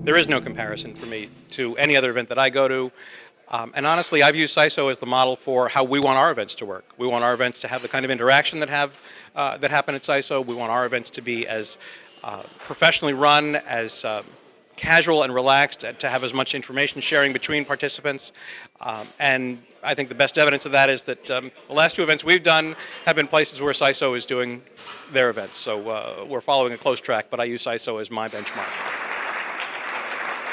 There is no comparison for me to any other event that I go to. And honestly, I've used SISO as the model for how we want our events to work. We want our events to have the kind of interaction that happen at SISO. We want our events to be as professionally run, as casual and relaxed, to have as much information sharing between participants. And I think the best evidence of that is that the last two events we've done have been places where SISO is doing their events. So we're following a close track, but I use SISO as my benchmark.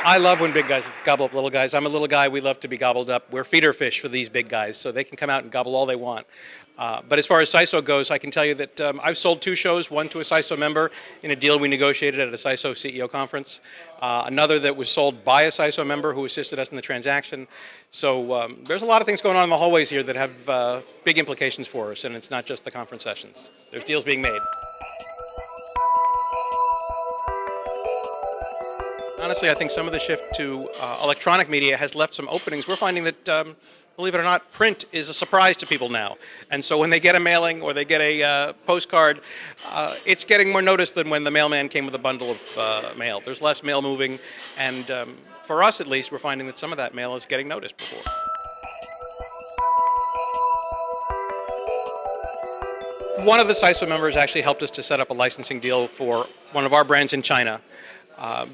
I love when big guys gobble up little guys. I'm a little guy. We love to be gobbled up. We're feeder fish for these big guys, so they can come out and gobble all they want. But as far as SISO goes, I can tell you that I've sold 2 shows, one to a SISO member in a deal we negotiated at a SISO CEO conference, another that was sold by a SISO member who assisted us in the transaction. So there's a lot of things going on in the hallways here that have big implications for us, and it's not just the conference sessions. There's deals being made. Honestly, I think some of the shift to electronic media has left some openings. We're finding that, believe it or not, print is a surprise to people now. And so when they get a mailing or they get a postcard, it's getting more notice than when the mailman came with a bundle of mail. There's less mail moving, and for us at least, we're finding that some of that mail is getting noticed before. One of the SISO members actually helped us to set up a licensing deal for one of our brands in China.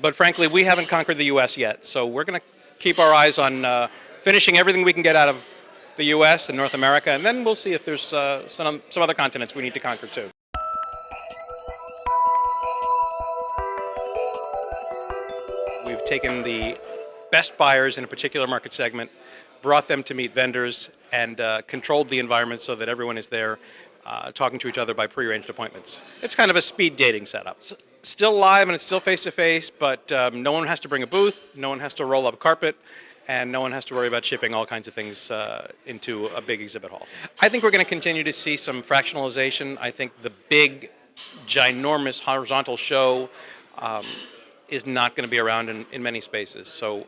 But frankly, we haven't conquered the U.S. yet, so we're going to keep our eyes on finishing everything we can get out of the U.S. and North America, and then we'll see if there's some other continents we need to conquer too. We've taken the best buyers in a particular market segment, brought them to meet vendors, and controlled the environment so that everyone is there talking to each other by prearranged appointments. It's kind of a speed dating setup. It's still live and it's still face-to-face, but no one has to bring a booth, no one has to roll up a carpet, and no one has to worry about shipping all kinds of things into a big exhibit hall. I think we're going to continue to see some fractionalization. I think the big, ginormous horizontal show is not going to be around in many spaces. So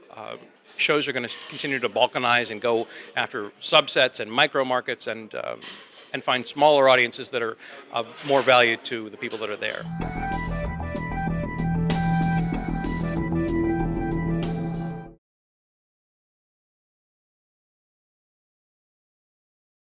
shows are going to continue to balkanize and go after subsets and micro markets and find smaller audiences that are of more value to the people that are there.